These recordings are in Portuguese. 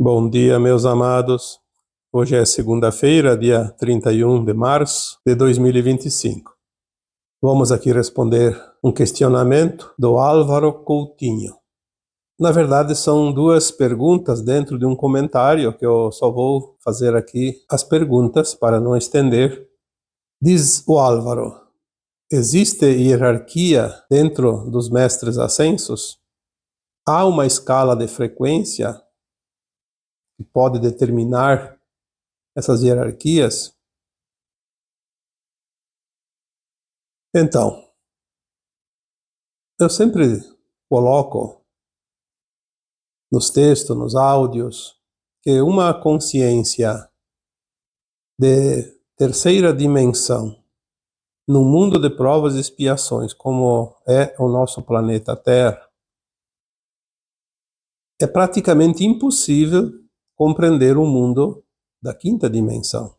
Bom dia, meus amados. Hoje é segunda-feira, dia 31 de março de 2025. Vamos aqui responder um questionamento do Álvaro Coutinho. Na verdade, são duas perguntas dentro de um comentário que eu só vou fazer aqui as perguntas para não estender. Diz o Álvaro: existe hierarquia dentro dos mestres ascensos? Há uma escala de frequência que pode determinar essas hierarquias? Então, eu sempre coloco nos textos, nos áudios, que uma consciência de terceira dimensão, num mundo de provas e expiações, como é o nosso planeta Terra, é praticamente impossível compreender o mundo da quinta dimensão,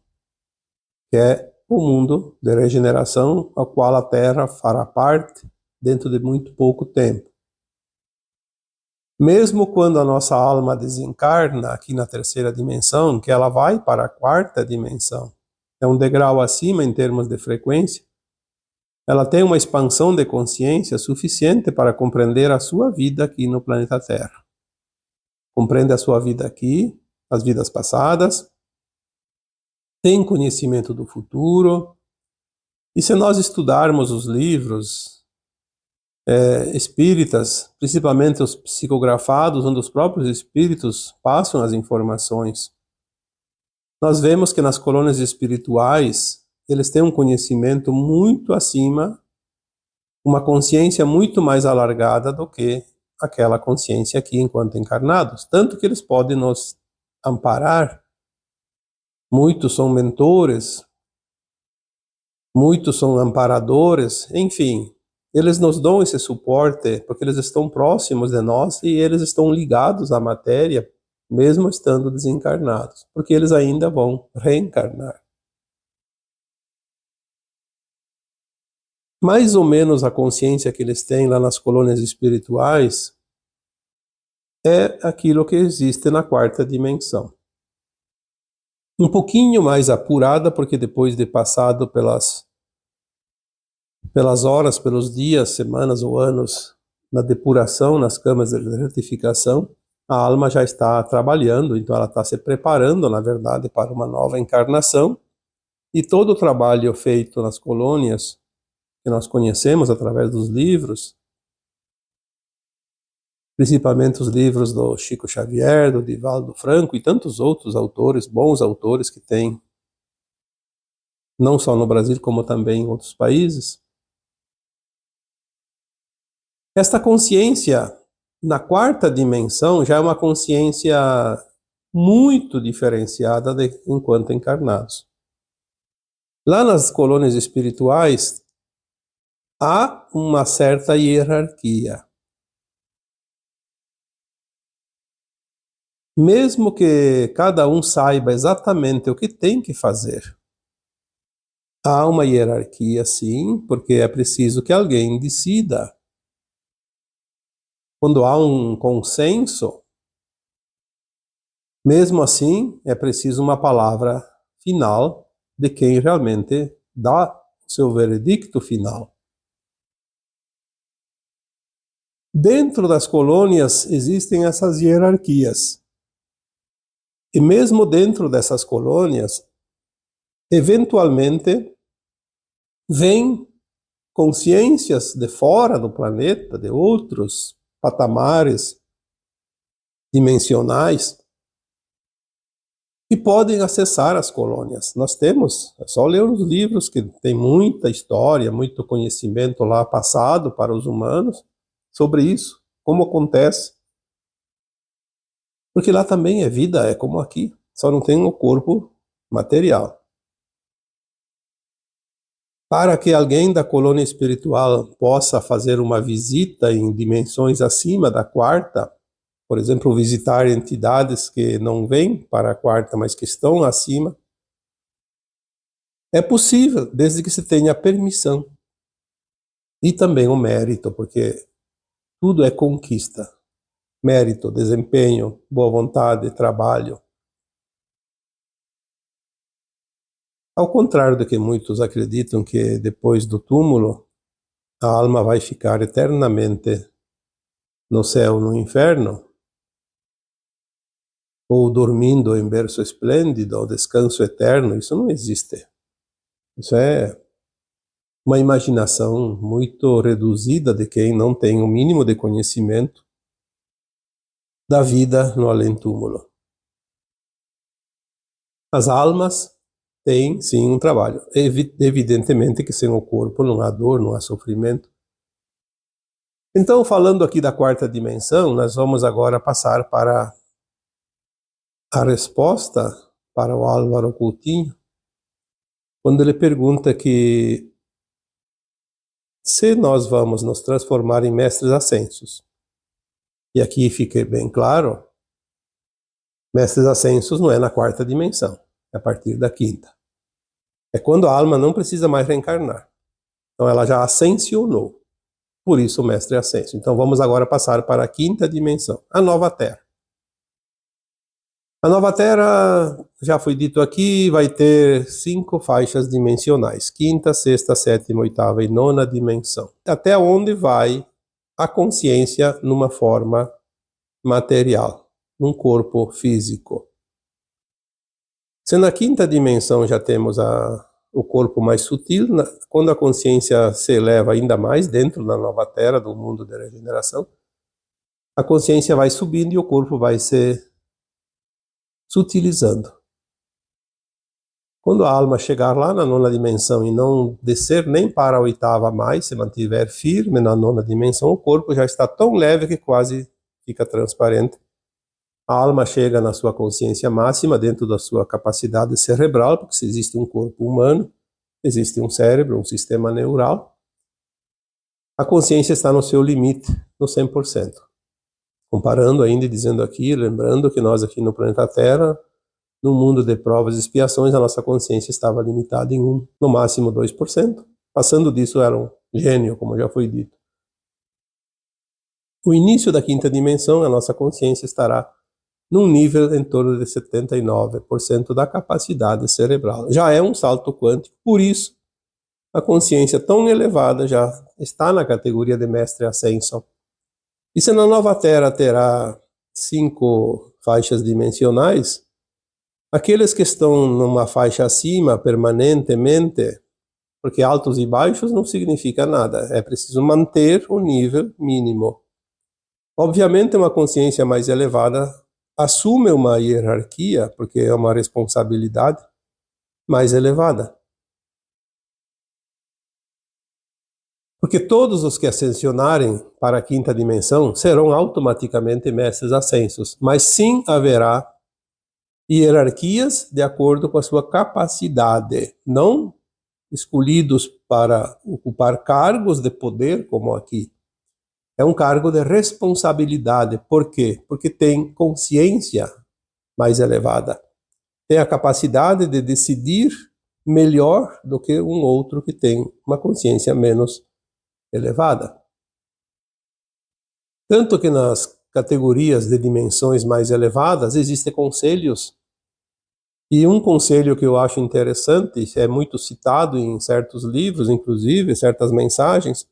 que é o mundo de regeneração, ao qual a Terra fará parte dentro de muito pouco tempo. Mesmo quando a nossa alma desencarna aqui na terceira dimensão, que ela vai para a quarta dimensão, é um degrau acima em termos de frequência, ela tem uma expansão de consciência suficiente para compreender a sua vida aqui no planeta Terra. Compreende a sua vida aqui, as vidas passadas, tem conhecimento do futuro, e se nós estudarmos os livros espíritas, principalmente os psicografados, onde os próprios espíritos passam as informações, nós vemos que nas colônias espirituais eles têm um conhecimento muito acima, uma consciência muito mais alargada do que aquela consciência aqui enquanto encarnados, tanto que eles podem nos amparar. Muitos são mentores, muitos são amparadores, enfim, eles nos dão esse suporte porque eles estão próximos de nós e eles estão ligados à matéria, mesmo estando desencarnados, porque eles ainda vão reencarnar. Mais ou menos a consciência que eles têm lá nas colônias espirituais é aquilo que existe na quarta dimensão. Um pouquinho mais apurada, porque depois de passado pelas horas, pelos dias, semanas ou anos na depuração, nas camas de retificação, a alma já está trabalhando, então ela está se preparando, na verdade, para uma nova encarnação, e todo o trabalho feito nas colônias, que nós conhecemos através dos livros, principalmente os livros do Chico Xavier, do Divaldo Franco e tantos outros autores, bons autores que tem, não só no Brasil, como também em outros países. Esta consciência, na quarta dimensão, já é uma consciência muito diferenciada enquanto encarnados. Lá nas colônias espirituais, há uma certa hierarquia. Mesmo que cada um saiba exatamente o que tem que fazer, há uma hierarquia, sim, porque é preciso que alguém decida. Quando há um consenso, mesmo assim, é preciso uma palavra final de quem realmente dá o seu veredicto final. Dentro das colônias existem essas hierarquias. E mesmo dentro dessas colônias, eventualmente, vêm consciências de fora do planeta, de outros patamares dimensionais, e podem acessar as colônias. Nós temos, é só ler os livros que tem muita história, muito conhecimento lá passado para os humanos sobre isso, como acontece. Porque lá também é vida, é como aqui, só não tem o corpo material. Para que alguém da colônia espiritual possa fazer uma visita em dimensões acima da quarta, por exemplo, visitar entidades que não vêm para a quarta, mas que estão acima, é possível, desde que se tenha permissão. E também o mérito, porque tudo é conquista. mérito, desempenho, boa vontade, trabalho. Ao contrário do que muitos acreditam que depois do túmulo a alma vai ficar eternamente no céu ou no inferno, ou dormindo em berço esplêndido, ou descanso eterno, isso não existe. Isso é uma imaginação muito reduzida de quem não tem o mínimo de conhecimento da vida no além-túmulo. As almas têm, sim, um trabalho. Evidentemente que sem o corpo não há dor, não há sofrimento. Então, falando aqui da quarta dimensão, nós vamos agora passar para a resposta para o Álvaro Coutinho, quando ele pergunta que se nós vamos nos transformar em mestres ascensos, e aqui fica bem claro, mestres ascensos não é na quarta dimensão, é a partir da quinta. É quando a alma não precisa mais reencarnar. Então ela já ascensionou, por isso o mestre ascenso. Então vamos agora passar para a quinta dimensão, a nova Terra. A nova Terra, já foi dito aqui, vai ter 5 faixas dimensionais. Quinta, sexta, sétima, oitava e nona dimensão. Até onde vai a consciência numa forma material, num corpo físico. Se na quinta dimensão já temos o corpo mais sutil, quando a consciência se eleva ainda mais dentro da nova Terra, do mundo de regeneração, a consciência vai subindo e o corpo vai se sutilizando. Quando a alma chegar lá na nona dimensão e não descer nem para a oitava mais, se mantiver firme na nona dimensão, o corpo já está tão leve que quase fica transparente. A alma chega na sua consciência máxima dentro da sua capacidade cerebral, porque se existe um corpo humano, existe um cérebro, um sistema neural. A consciência está no seu limite, no 100%. Comparando ainda e dizendo aqui, lembrando que nós aqui no planeta Terra, no mundo de provas e expiações, a nossa consciência estava limitada em 1, no máximo 2%. Passando disso era um gênio, como já foi dito. O início da quinta dimensão, a nossa consciência estará num nível em torno de 79% da capacidade cerebral. Já é um salto quântico, por isso a consciência tão elevada já está na categoria de mestre ascenso. E se na nova Terra terá 5 faixas dimensionais, aqueles que estão numa faixa acima permanentemente, porque altos e baixos não significa nada, é preciso manter o nível mínimo. Obviamente uma consciência mais elevada assume uma hierarquia, porque é uma responsabilidade mais elevada. Porque todos os que ascensionarem para a quinta dimensão serão automaticamente mestres ascensos, mas sim haverá hierarquias de acordo com a sua capacidade, não escolhidos para ocupar cargos de poder como aqui. É um cargo de responsabilidade. Por quê? Porque tem consciência mais elevada. Tem a capacidade de decidir melhor do que um outro que tem uma consciência menos elevada. Tanto que nas categorias de dimensões mais elevadas existem conselhos. E um conselho que eu acho interessante, é muito citado em certos livros, inclusive, certas mensagens,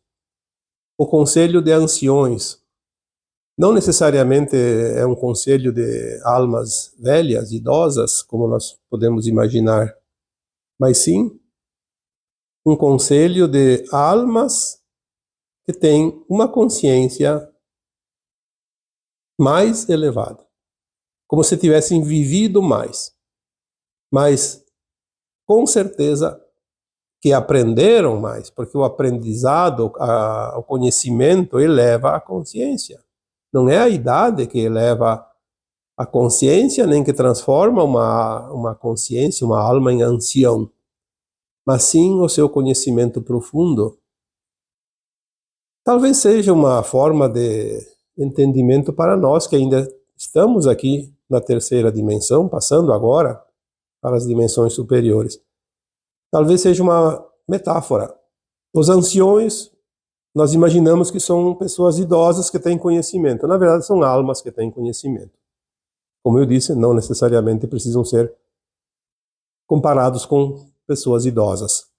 o conselho de anciões. Não necessariamente é um conselho de almas velhas, idosas, como nós podemos imaginar, mas sim um conselho de almas que têm uma consciência mais elevada, como se tivessem vivido mais, mas com certeza que aprenderam mais, porque o aprendizado, o conhecimento eleva a consciência. Não é a idade que eleva a consciência, nem que transforma uma consciência, uma alma em ancião, mas sim o seu conhecimento profundo. Talvez seja uma forma de entendimento para nós que ainda estamos aqui na terceira dimensão, passando agora para as dimensões superiores. Talvez seja uma metáfora. Os anciões nós imaginamos que são pessoas idosas que têm conhecimento. Na verdade, são almas que têm conhecimento. Como eu disse, não necessariamente precisam ser comparados com pessoas idosas.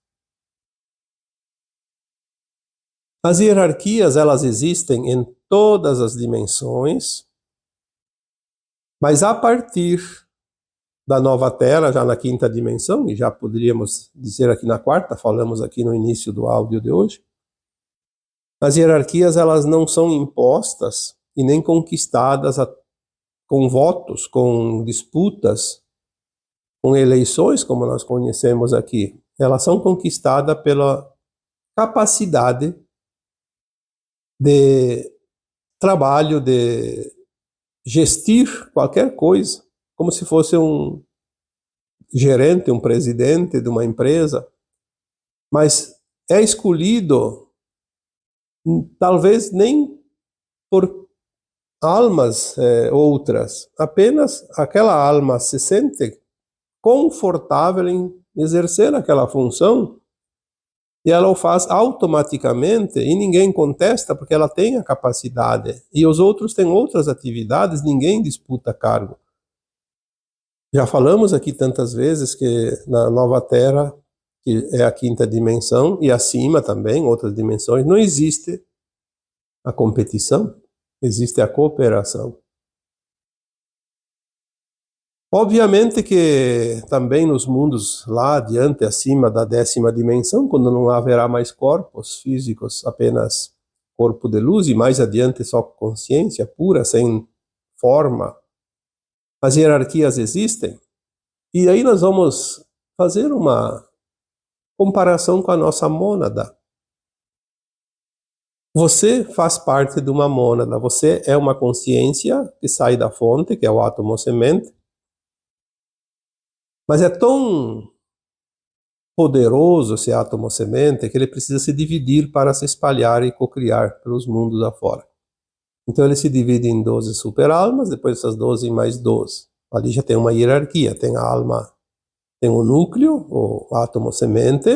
As hierarquias, elas existem em todas as dimensões, mas a partir da nova Terra, já na quinta dimensão, e já poderíamos dizer aqui na quarta, falamos aqui no início do áudio de hoje, as hierarquias, elas não são impostas e nem conquistadas com votos, com disputas, com eleições, como nós conhecemos aqui. Elas são conquistadas pela capacidade de trabalho, de gestir qualquer coisa, como se fosse um gerente, um presidente de uma empresa, mas é escolhido talvez nem por almas outras, apenas aquela alma se sente confortável em exercer aquela função e ela o faz automaticamente e ninguém contesta porque ela tem a capacidade e os outros têm outras atividades, ninguém disputa cargo. Já falamos aqui tantas vezes que na Nova Terra, que é a quinta dimensão, e acima também, outras dimensões, não existe a competição, existe a cooperação. Obviamente que também nos mundos lá adiante, acima da 10ª dimensão, quando não haverá mais corpos físicos, apenas corpo de luz, e mais adiante só consciência pura, sem forma, as hierarquias existem. E aí nós vamos fazer uma comparação com a nossa mônada. Você faz parte de uma mônada, você é uma consciência que sai da fonte, que é o átomo semente, mas é tão poderoso esse átomo semente que ele precisa se dividir para se espalhar e cocriar pelos mundos afora. Então ele se divide em 12 superalmas, depois essas 12 em mais 12. Ali já tem uma hierarquia, tem a alma, tem o núcleo, o átomo semente,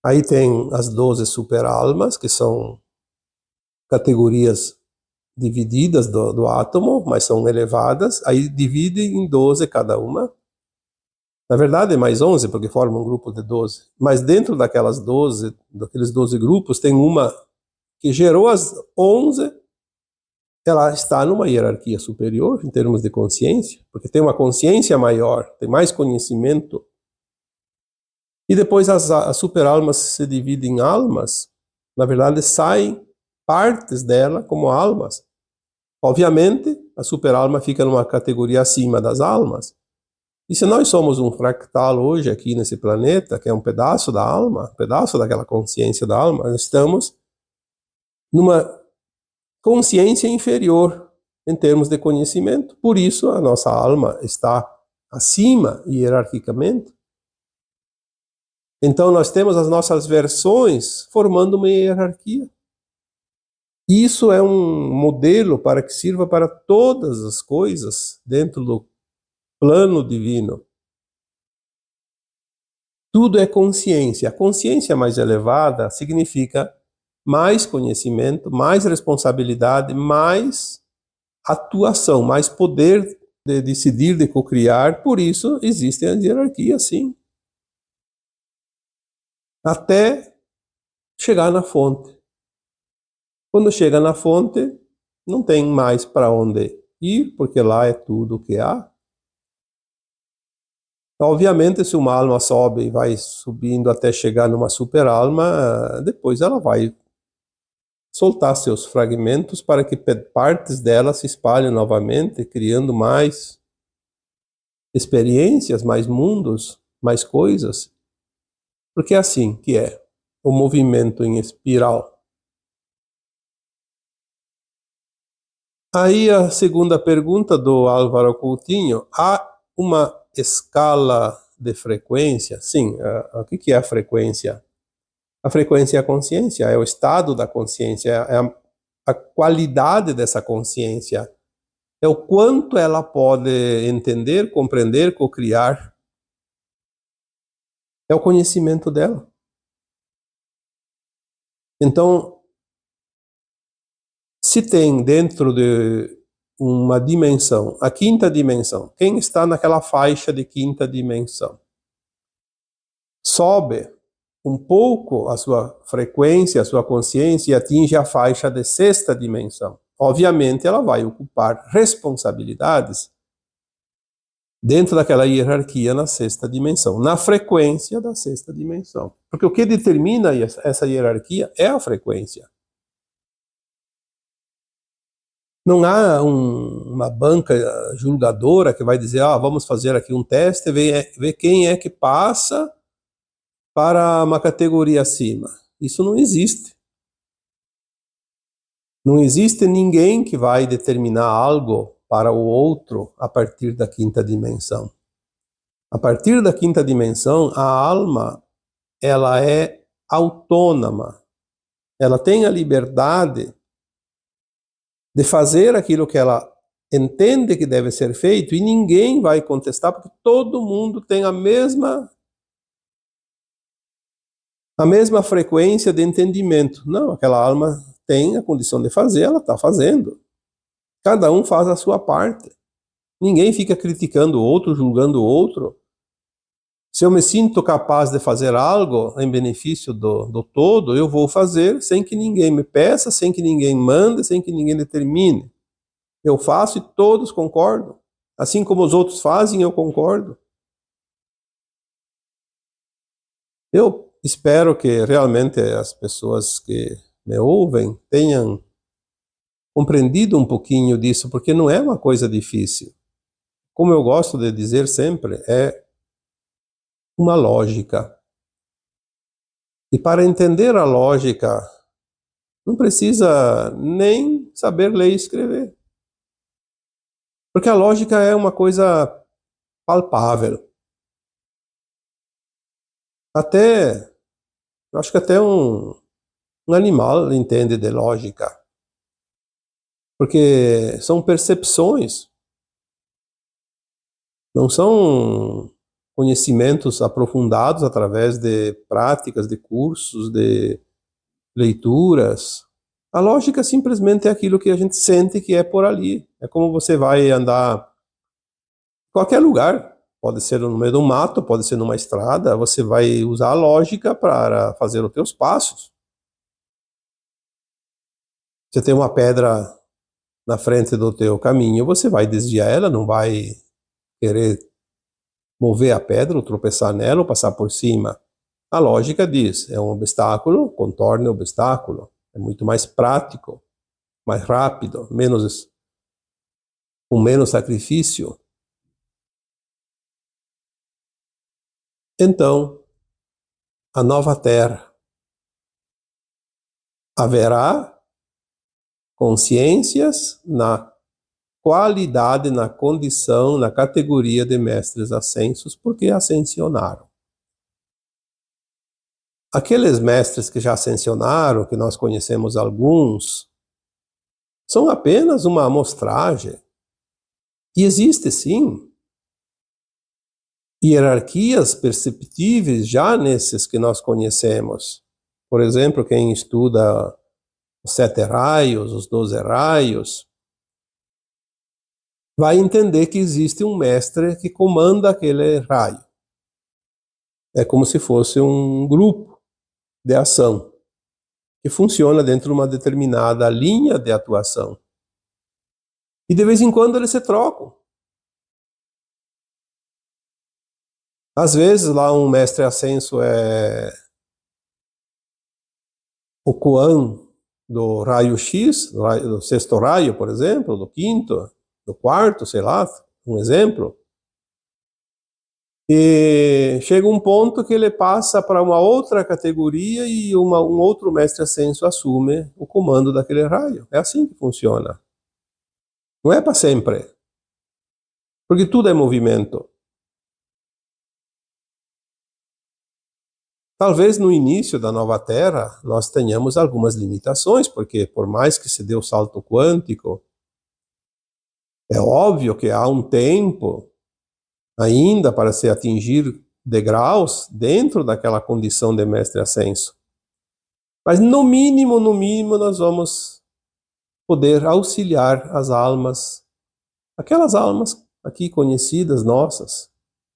aí tem as 12 superalmas, que são categorias divididas do átomo, mas são elevadas, aí divide em 12 cada uma. Na verdade é mais 11, porque forma um grupo de 12. Mas dentro daquelas 12, daqueles 12 grupos, tem uma que gerou as 11, ela está numa hierarquia superior em termos de consciência, porque tem uma consciência maior, tem mais conhecimento. E depois as superalmas se dividem em almas, na verdade saem partes dela como almas. Obviamente, a superalma fica numa categoria acima das almas. E se nós somos um fractal hoje aqui nesse planeta, que é um pedaço da alma, um pedaço daquela consciência da alma, nós estamos numa consciência inferior em termos de conhecimento. Por isso, a nossa alma está acima hierarquicamente. Então, nós temos as nossas versões formando uma hierarquia. Isso é um modelo para que sirva para todas as coisas dentro do plano divino. Tudo é consciência. A consciência mais elevada significa mais conhecimento, mais responsabilidade, mais atuação, mais poder de decidir, de cocriar. Por isso existem as hierarquias, sim. Até chegar na fonte. Quando chega na fonte, não tem mais para onde ir, porque lá é tudo o que há. Obviamente, se uma alma sobe e vai subindo até chegar numa superalma, depois ela vai soltar seus fragmentos para que partes dela se espalhem novamente, criando mais experiências, mais mundos, mais coisas. Porque é assim que é o movimento em espiral. Aí a segunda pergunta do Álvaro Coutinho: há uma escala de frequência? Sim, o que é a frequência? A frequência é a consciência, é o estado da consciência, é a qualidade dessa consciência, é o quanto ela pode entender, compreender, cocriar. É o conhecimento dela. Então, se tem dentro de uma dimensão, a quinta dimensão, quem está naquela faixa de quinta dimensão, sobe um pouco a sua frequência, a sua consciência e atinge a faixa de sexta dimensão. Obviamente, ela vai ocupar responsabilidades dentro daquela hierarquia na sexta dimensão, na frequência da sexta dimensão. Porque o que determina essa hierarquia é a frequência. Não há uma banca julgadora que vai dizer, vamos fazer aqui um teste, ver quem é que passa para uma categoria acima. Isso não existe. Não existe ninguém que vai determinar algo para o outro a partir da quinta dimensão. A partir da quinta dimensão, a alma, ela é autônoma. Ela tem a liberdade de fazer aquilo que ela entende que deve ser feito e ninguém vai contestar, porque todo mundo tem a mesma frequência de entendimento. Não, aquela alma tem a condição de fazer, ela está fazendo. Cada um faz a sua parte. Ninguém fica criticando o outro, julgando o outro. Se eu me sinto capaz de fazer algo em benefício do todo, eu vou fazer sem que ninguém me peça, sem que ninguém mande, sem que ninguém determine. Eu faço e todos concordam. Assim como os outros fazem, eu concordo. Eu espero que realmente as pessoas que me ouvem tenham compreendido um pouquinho disso, porque não é uma coisa difícil. Como eu gosto de dizer sempre, é uma lógica. E para entender a lógica, não precisa nem saber ler e escrever. Porque a lógica é uma coisa palpável. Eu acho que até um animal entende de lógica. Porque são percepções. Não são conhecimentos aprofundados através de práticas, de cursos, de leituras. A lógica simplesmente é aquilo que a gente sente que é por ali. É como você vai andar em qualquer lugar. Pode ser no meio do mato, pode ser numa estrada. Você vai usar a lógica para fazer os teus passos. Você tem uma pedra na frente do teu caminho, você vai desviar ela, não vai querer mover a pedra, ou tropeçar nela, ou passar por cima. A lógica diz, é um obstáculo, contorne o obstáculo. É muito mais prático, mais rápido, com menos sacrifício. Então, a nova Terra haverá consciências na qualidade, na condição, na categoria de mestres ascensos, porque ascensionaram. Aqueles mestres que já ascensionaram, que nós conhecemos alguns, são apenas uma amostragem. E existe, sim, hierarquias perceptíveis já nesses que nós conhecemos. Por exemplo, quem estuda os 7 raios, os 12 raios, vai entender que existe um mestre que comanda aquele raio. É como se fosse um grupo de ação que funciona dentro de uma determinada linha de atuação. E de vez em quando eles se trocam. Às vezes lá um mestre ascenso é o Kuan do raio X, do 6º raio, por exemplo, do 5º, do 4º, sei lá, um exemplo. E chega um ponto que ele passa para uma outra categoria e um outro mestre ascenso assume o comando daquele raio. É assim que funciona. Não é para sempre. Porque tudo é movimento. Talvez no início da nova Terra nós tenhamos algumas limitações, porque por mais que se dê o salto quântico, é óbvio que há um tempo ainda para se atingir degraus dentro daquela condição de mestre ascenso. Mas no mínimo, nós vamos poder auxiliar as almas, aquelas almas aqui conhecidas nossas,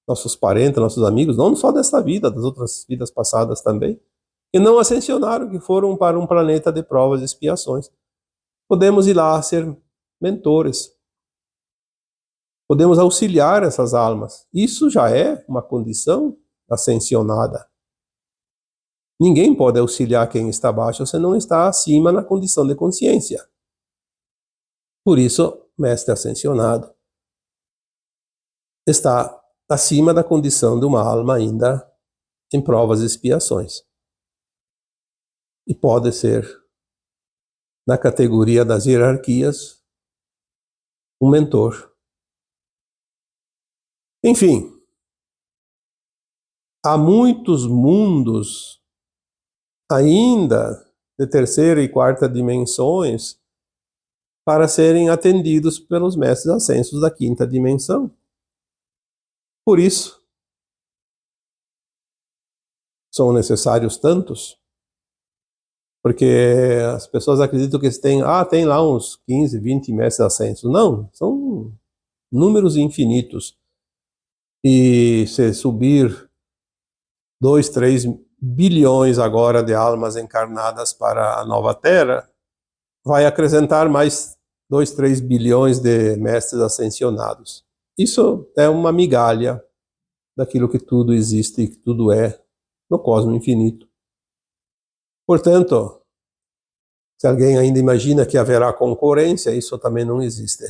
nossos parentes, nossos amigos, não só desta vida, das outras vidas passadas também, que não ascensionaram, que foram para um planeta de provas e expiações. Podemos ir lá ser mentores, podemos auxiliar essas almas. Isso já é uma condição ascensionada. Ninguém pode auxiliar quem está abaixo se não está acima na condição de consciência. Por isso, mestre ascensionado está acima da condição de uma alma ainda em provas e expiações. E pode ser, na categoria das hierarquias, um mentor. Enfim, há muitos mundos ainda de terceira e quarta dimensões para serem atendidos pelos mestres ascensos da quinta dimensão. Por isso, são necessários tantos, porque as pessoas acreditam que tem lá uns 15, 20 mestres ascensos. Não, são números infinitos. E se subir 2, 3 bilhões agora de almas encarnadas para a nova Terra, vai acrescentar mais 2, 3 bilhões de mestres ascensionados. Isso é uma migalha daquilo que tudo existe e que tudo é no cosmos infinito. Portanto, se alguém ainda imagina que haverá concorrência, isso também não existe.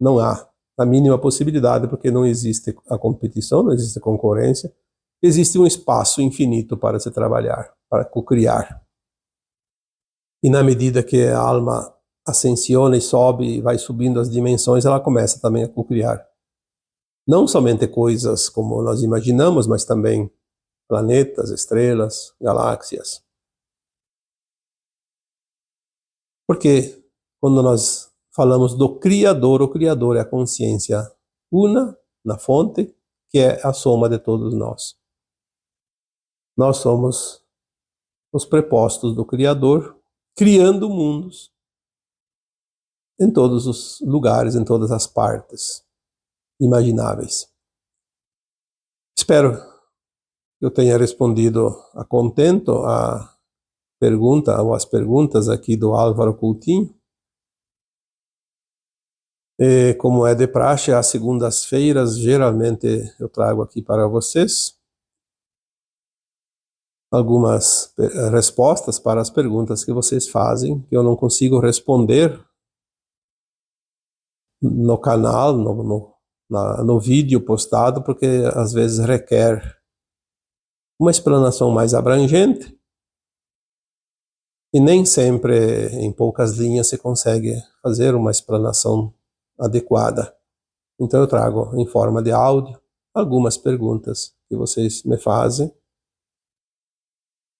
Não há a mínima possibilidade, porque não existe a competição, não existe a concorrência. Existe um espaço infinito para se trabalhar, para co-criar. E na medida que a alma ascensiona e sobe, e vai subindo as dimensões, ela começa também a co-criar. Não somente coisas como nós imaginamos, mas também planetas, estrelas, galáxias. Porque quando nós falamos do Criador, o Criador é a consciência una na fonte, que é a soma de todos nós. Nós somos os prepostos do Criador, criando mundos em todos os lugares, em todas as partes imagináveis. Espero que eu tenha respondido a contento a pergunta ou as perguntas aqui do Álvaro Coutinho. E, como é de praxe, às segundas-feiras, geralmente eu trago aqui para vocês algumas respostas para as perguntas que vocês fazem, que eu não consigo responder no canal, no vídeo postado, porque às vezes requer uma explanação mais abrangente e nem sempre em poucas linhas se consegue fazer uma explanação adequada. Então eu trago em forma de áudio algumas perguntas que vocês me fazem.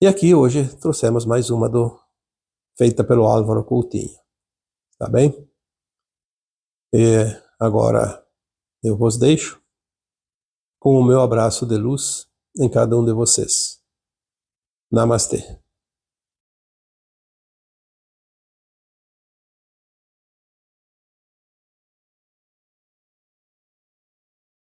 E aqui hoje trouxemos mais uma feita pelo Álvaro Coutinho. Tá bem? E agora eu vos deixo com o meu abraço de luz em cada um de vocês. Namastê.